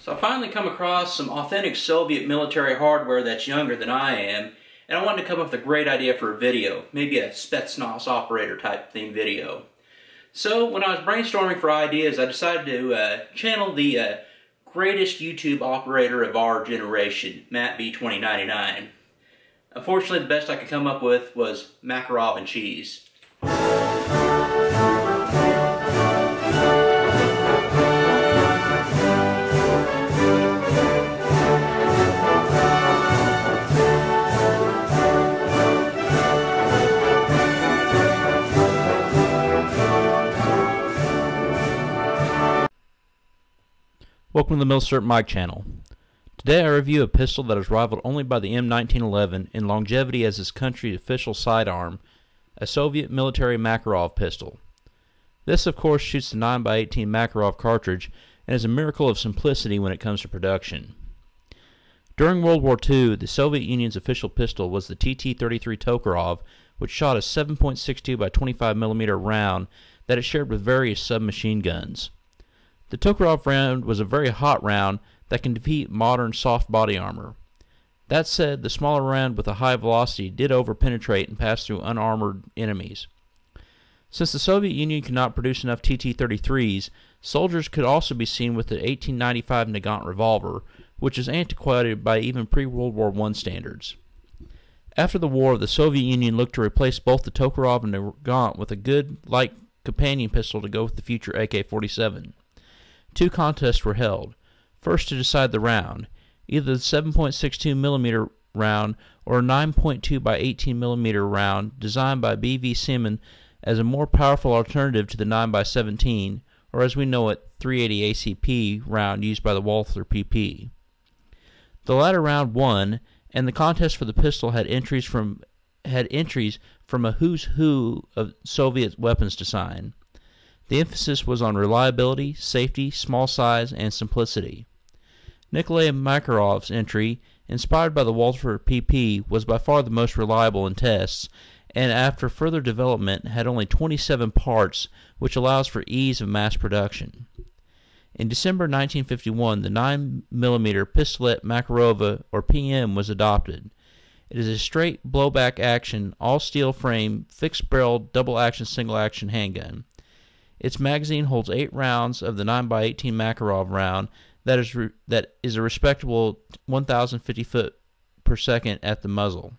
So I finally come across some authentic Soviet military hardware that's younger than I am, and I wanted to come up with a great idea for a video, maybe a Spetsnaz operator type theme video. So when I was brainstorming for ideas, I decided to channel the greatest YouTube operator of our generation, Matt B2099. Unfortunately, the best I could come up with was Makarov and cheese. Welcome to the Milcert Mike channel. Today I review a pistol that is rivaled only by the M1911 in longevity as its country's official sidearm, a Soviet military Makarov pistol. This of course shoots the 9x18 Makarov cartridge and is a miracle of simplicity when it comes to production. During World War II, the Soviet Union's official pistol was the TT-33 Tokarov, which shot a 7.62 by 25mm round that it shared with various submachine guns. The Tokarov round was a very hot round that can defeat modern soft body armor. That said, the smaller round with a high velocity did overpenetrate and pass through unarmored enemies. Since the Soviet Union could not produce enough TT-33s, soldiers could also be seen with the 1895 Nagant revolver, which is antiquated by even pre-World War I standards. After the war, the Soviet Union looked to replace both the Tokarov and Nagant with a good, light companion pistol to go with the future AK-47. Two contests were held. First to decide the round, either the 7.62mm round or a 9.2 by 18mm round designed by B.V. Seaman as a more powerful alternative to the 9x17, or as we know it, 380 ACP round used by the Walther PP. The latter round won, and the contest for the pistol had entries from a who's who of Soviet weapons to sign. The emphasis was on reliability, safety, small size, and simplicity. Nikolai Makarov's entry, inspired by the Walther PP, was by far the most reliable in tests, and after further development had only 27 parts, which allows for ease of mass production. In December 1951, the 9mm Pistolet Makarova, or PM, was adopted. It is a straight blowback action, all-steel frame, fixed-barreled, double-action, single-action handgun. Its magazine holds 8 rounds of the 9x18 Makarov round that is a respectable 1,050 foot per second at the muzzle.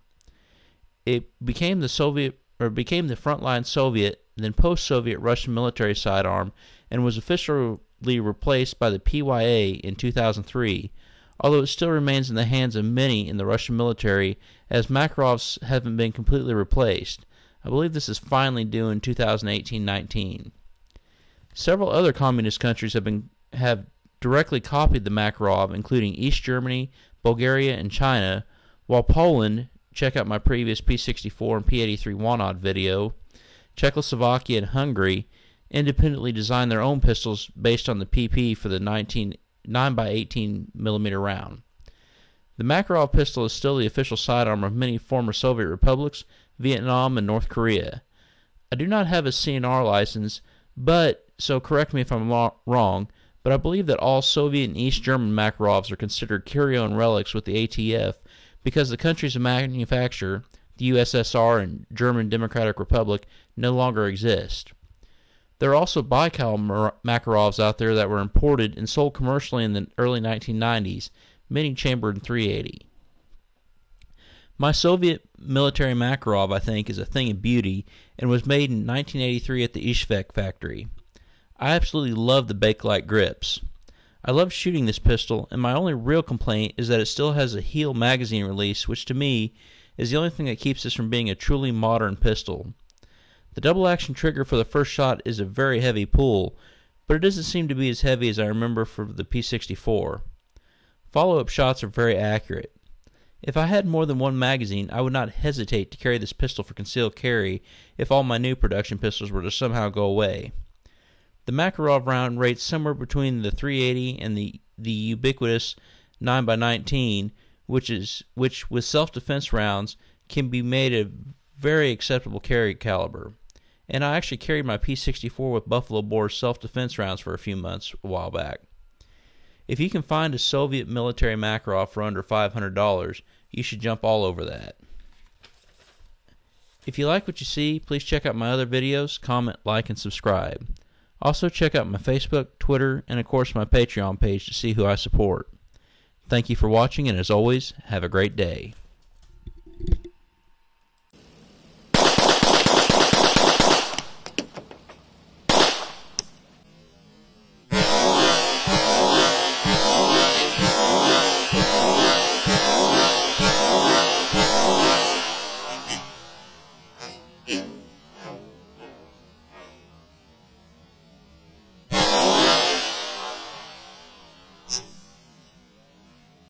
It became the frontline Soviet, then post-Soviet Russian military sidearm, and was officially replaced by the PYA in 2003, although it still remains in the hands of many in the Russian military as Makarovs haven't been completely replaced. I believe this is finally due in 2018-19. Several other communist countries have directly copied the Makarov, including East Germany, Bulgaria, and China, while Poland, check out my previous P64 and P83 Wanod video, Czechoslovakia, and Hungary independently designed their own pistols based on the PP for the 9x18mm round. The Makarov pistol is still the official sidearm of many former Soviet republics, Vietnam, and North Korea. I do not have a C&R license, so correct me if I'm wrong, but I believe that all Soviet and East German Makarovs are considered curio-owned relics with the ATF because the countries of manufacture, the USSR and German Democratic Republic, no longer exist. There are also Baikal Makarovs out there that were imported and sold commercially in the early 1990s, many chambered in .380. My Soviet military Makarov, I think, is a thing of beauty and was made in 1983 at the Ishvek factory. I absolutely love the Bakelite grips. I love shooting this pistol, and my only real complaint is that it still has a heel magazine release, which to me is the only thing that keeps this from being a truly modern pistol. The double-action trigger for the first shot is a very heavy pull, but it doesn't seem to be as heavy as I remember for the P64. Follow-up shots are very accurate. If I had more than one magazine, I would not hesitate to carry this pistol for concealed carry if all my new production pistols were to somehow go away. The Makarov round rates somewhere between the .380 and the ubiquitous 9x19, which with self-defense rounds can be made a very acceptable carry caliber. And I actually carried my P64 with Buffalo Bore self-defense rounds for a few months a while back. If you can find a Soviet military Makarov for under $500, you should jump all over that. If you like what you see, please check out my other videos, comment, like, and subscribe. Also check out my Facebook, Twitter, and of course my Patreon page to see who I support. Thank you for watching, and as always, have a great day.